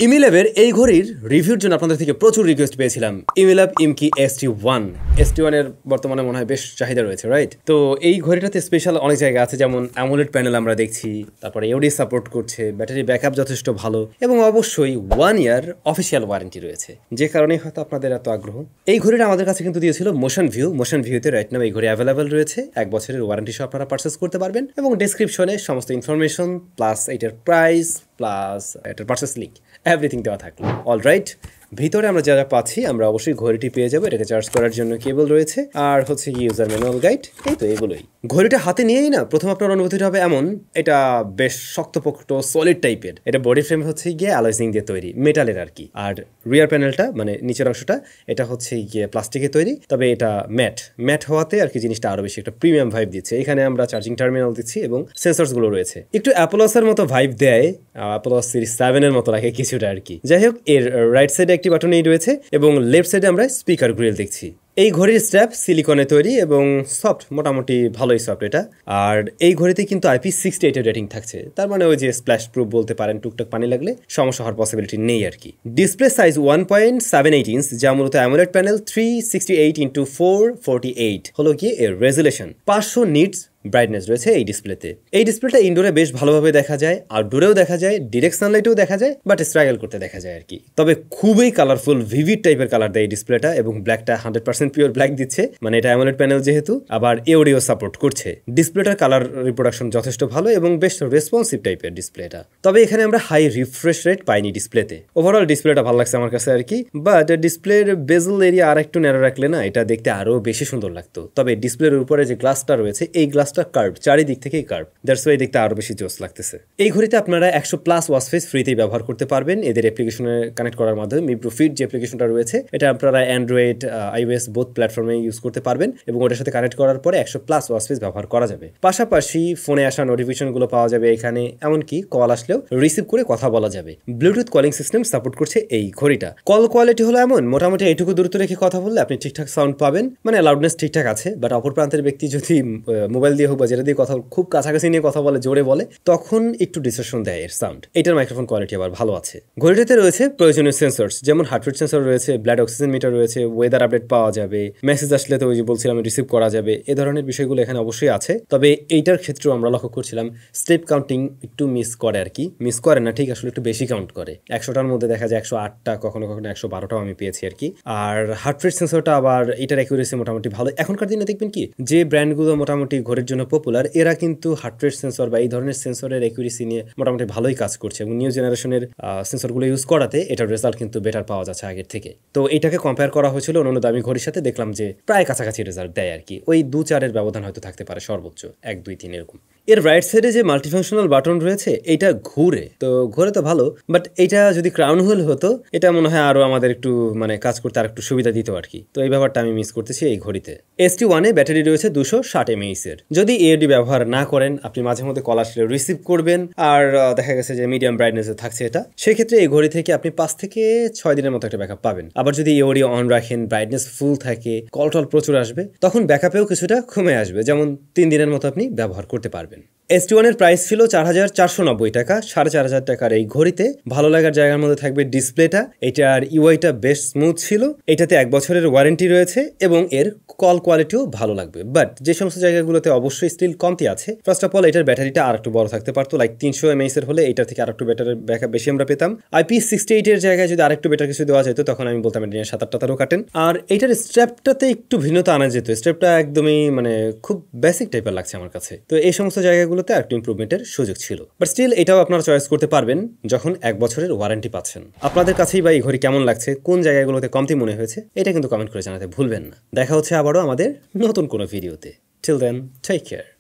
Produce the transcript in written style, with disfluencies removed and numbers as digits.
ইমিল্যাবের এই ঘড়ির রিভিউর জন্য আপনাদের থেকে প্রচুর রিকোয়েস্ট পেয়েছিলাম। ইমিল্যাব ইমকি ST1 এর বর্তমানে মনে হয় বেশ চাহিদা রয়েছে, রাইট? তো এই ঘড়িটাতে স্পেশাল অনেক জায়গা আছে, যেমন অ্যামোলেড প্যানেল আমরা দেখছি, তারপরে এওডি সাপোর্ট করছে, ব্যাটারি ব্যাকআপ যথেষ্ট ভালো এবং অবশ্যই 1 ইয়ার অফিসিয়াল ওয়ারেন্টি রয়েছে, যে কারণে হয়তো আপনাদের এত আগ্রহ। এই ঘড়িটা আমাদের কাছে কিন্তু দিয়েছিল মোশন ভিউতে। রাইট নাও এই ঘড়ি অ্যাভেলেবেল রয়েছে, 1 বছরের ওয়ারেন্টি সহ আপনারা পারচেস করতে পারবেন এবং ডেসক্রিপশনে সমস্ত ইনফরমেশন প্লাস এটার প্রাইস প্লাস এটার পারচেস লিঙ্ক এভরিথিং দেওয়া থাকলো। অলরাইট, ভিতরে আমরা যা যা পাচ্ছি আমরা অবশ্যই ঘড়িটি পেয়ে যাবো। এটাকে চার্জ করার জন্য কেবল রয়েছে, আর হচ্ছে ইউজার ম্যানুয়াল গাইড। এই তো এগুলোই। ঘড়িটা হাতে নিয়েই না প্রথম আপনার অনুভূতিটা হবে এমন, এটা বেশ শক্তপোক্ত সলিড টাইপের। এটা বডি ফ্রেম হচ্ছে গিয়ে অ্যালয় দিয়ে তৈরি, মেটালের আর কি। আর রিয়ার প্যানেলটা মানে নিচের অংশটা এটা হচ্ছে গিয়ে প্লাস্টিকের তৈরি, তবে এটা ম্যাট হওয়াতে আর কি জিনিসটা আরো বেশি একটা প্রিমিয়াম ভাইব দিচ্ছে। এখানে আমরা চার্জিং টার্মিনাল দিচ্ছি এবং সেন্সরস গুলো রয়েছে, একটু অ্যাপোলোসের মতো ভাইব দেয়, অ্যাপোলো সিরিজ 7 এর মতো লাগে কিছুটা আর কি। যাই হোক, এর রাইট সাইডে একটি বাটন এই রয়েছে এবং লেফট সাইডে আমরা স্পিকার গ্রিল দেখছি। এই ঘড়ির স্ট্র্যাপ সিলিকনে তৈরি এবং সফট, মোটামুটি ভালোই সফট এটা। আর এই ঘড়িতে কিন্তু IP68 এর রেটিং থাকছে, তার মানে ওই যে স্প্ল্যাশ প্রুফ বলতে পারেন, টুকটাক পানি লাগলে সমস্যা হওয়ার পসিবিলিটি নেই আর কি। ডিসপ্লে সাইজ 1.78 ইঞ্চ, যা মূলত অ্যামোলেড প্যানেল 368x448 হলো গিয়ে এর রেজুলেশন। 500 নিটস ব্রাইটনেস রয়েছে এই ডিসপ্লেতে। এই ডিসপ্লেটা ইনডোরে বেশ ভালোভাবে দেখা যায়, আউটডোরেও দেখা যায়, ডিরেক্ট সানলাইটেও দেখা যায়, বাট স্ট্রাগল করতে দেখা যায় আর কি। তবে খুবই কালারফুল, ভিভিড টাইপের কালার দেয় এই ডিসপ্লেটা এবং ব্ল্যাকটা 100% পিওর ব্ল্যাক দিচ্ছে, মানে এটা অ্যামোলেড প্যানেল যেহেতু, আবার এওডিও সাপোর্ট করছে। ডিসপ্লেটার কালার রিপ্রোডাকশন যথেষ্ট ভালো এবং বেশ রেসপন্সিভ টাইপের ডিসপ্লেটা। তবে এখানে আমরা হাই রিফ্রেশ রেট পাইনি ডিসপ্লেতে। ওভারঅল ডিসপ্লেটা ভালো লাগছে আমার কাছে আর কি, বাট ডিসপ্লের বেজল এরিয়া আর একটু ন্যারো রাখলে না এটা দেখতে আরো বেশি সুন্দর লাগতো। তবে ডিসপ্লের উপরে যে গ্লাসটা রয়েছে, এই গ্লাসটা কার্ভ, চারিদিক থেকেই কার্ভ, দ্যাটস ওয়াই দেখতে আরো বেশি জোস লাগতেছে। এই ঘড়িতে আপনারা 100+ ওয়াচ ফেস ফ্রিতেই ব্যবহার করতে পারবেন এদের অ্যাপ্লিকেশনে কানেক্ট করার মাধ্যমে। মিব্রু ফিট যে অ্যাপ্লিকেশনটা রয়েছে, এটা আপনারা অ্যান্ড্রয়েড iOS বোথ প্ল্যাটফর্মে ইউজ করতে পারবেন এবং ওটার সাথে কানেক্ট করার পরে 100+ ওয়াচ ফেস ব্যবহার করা যাবে। পাশাপাশি ফোনে আসা নোটিফিকেশন গুলো পাওয়া যাবে এখানে, এমনকি কল আসলেও রিসিভ করে কথা বলা যাবে। ব্লুটুথ কলিং সিস্টেম সাপোর্ট করছে এই ঘড়িটা। কল কোয়ালিটি হলো এমন, মোটামুটি এইটুকু দূরত্ব রেখে কথা বললে আপনি ঠিকঠাক সাউন্ড পাবেন, মানে লাউডনেস ঠিকঠাক আছে। বাট অপর প্রান্তের ব্যক্তি যদি মোবাইল দিয়ে হোক বা যেটা দিয়ে কথা খুব কাছাকাছি নিয়ে কথা বলে, জোরে বলে, তখন একটু ডিসটরশন দেয় এর সাউন্ড। এটার মাইক্রোফোন কোয়ালিটি আবার ভালো আছে। ঘড়িটাতে রয়েছে প্রয়োজনীয় সেন্সরস, যেমন হার্টরেট সেন্সর রয়েছে, ব্লাড অক্সিজেন মিটার রয়েছে, ওয়েদার আপডেট পাওয়া যাবে, মেসেজ আসলে তো ওই যে বলছিলাম রিসিভ করা যাবে, এ ধরনের বিষয়গুলো এখানে অবশ্যই আছে। তবে এইটার ক্ষেত্রেও আমরা লক্ষ্য করছিলাম স্টেপ কাউন্টিং একটু মিস করে আর কি। মিস করে না ঠিক, আসলে একটু বেশি কাউন্ট করে। 100টার মধ্যে দেখা যায় 108টা, কখনো কখনো 112টাও আমি পেয়েছি আর কি। আর হার্টরেট সেন্সরটা আবার এটার অ্যাকুরেসি মোটামুটি ভালো। এখনকার দিনে দেখবেন কি, যে ব্র্যান্ডগুলো মোটামুটি ঘড়ির জন্য পপুলার, এরা কিন্তু হার্টরেট সেন্সর বা এই ধরনের সেন্সরের অ্যাকুরেসি নিয়ে মোটামুটি ভালোই কাজ করছে এবং নিউ জেনারেশনের সেন্সরগুলো ইউজ করাতে এটার রেজাল্ট কিন্তু বেটার পাওয়া যাচ্ছে আগের থেকে। তো এটাকে কম্পেয়ার করা হয়েছিল অন্যান্য দামি ঘড়ির সাথে, দেখলাম যে প্রায় কাছাকাছি রেজাল্ট দেয় আর কি। ওই 2-4 ব্যবধান হয়তো থাকতে পারে, সর্বোচ্চ 1-2-3 এরকম। এর রাইট সাইডে যে মাল্টিফাংশনাল বাটন রয়েছে, এটা ঘুরে তো ভালো, বাট এটা যদি ক্রাউন হুইল হতো, এটা মনে হয় আরো আমাদের একটু মানে কাজ করতে আর একটু সুবিধা দিত আর কি। তো এই ব্যাপারটা আমি মিস করতেছি এই ঘড়িতে। ST1 এ ব্যাটারি রয়েছে 260 mAh এর। যদি এওডি ব্যবহার না করেন, আপনি মাঝে মধ্যে কল আসলে রিসিভ করবেন, আর দেখা গেছে যে মিডিয়াম ব্রাইটনেসে থাকছে এটা, সেক্ষেত্রে এই ঘড়ি থেকে আপনি 5 থেকে 6 দিনের মতো একটা ব্যাকআপ পাবেন। আবার যদি এওডি অন রাখেন, ব্রাইটনেস ফুল থাকে, কল টল প্রচুর আসবে, তখন ব্যাকআপেও কিছুটা কমে আসবে, যেমন 3 দিনের মতো আপনি ব্যবহার করতে পারবেন। ST1 এর প্রাইস ছিল 4,490 টাকা। 4,500 টাকার এই ঘড়িতে ভালো লাগার জায়গার মধ্যে থাকবে ডিসপ্লেটা, এটার ইউআইটা বেশ স্মুথ ছিল, এটাতে 1 বছরের ওয়ারেন্টি রয়েছে এবং এর কল কোয়ালিটিও ভালো লাগবে। বাট যে সমস্ত জায়গাগুলোতে অবশ্যই স্টিল কমতি আছে, ফার্স্ট অফ অল এটার ব্যাটারিটা আর একটু বড় থাকতে পারতো, লাইক 300 mAh এর হলে এটার থেকে আর একটু বেটার ব্যাকআপ বেশি আমরা পেতাম। IP68 এর জায়গায় যদি আরেকটু বেটার কিছু দেওয়া যেত, তখন আমি বলতাম এটা 7-8টা তারও কাটেন। আর এটার স্ট্র্যাপটাতে একটু ভিন্নতা আনা যেত, স্ট্র্যাপটা একদমই মানে খুব বেসিক টাইপের লাগছে আমার কাছে। তো এই সমস্ত জায়গাগুলোতে আরেকটু ইমপ্রুভমেন্টের সুযোগ ছিল, বাট স্টিল এটাও আপনারা চয়েস করতে পারবেন যখন 1 বছরের ওয়ারেন্টি পাচ্ছেন। আপনাদের কাছেই বা এই ঘড়ি কেমন লাগছে, কোন জায়গাগুলোতে কমতি মনে হয়েছে, এটা কিন্তু কমেন্ট করে জানাতে ভুলবেন না। দেখা হচ্ছে আবারও আমাদের নতুন কোনো ভিডিওতে। Till then, take care.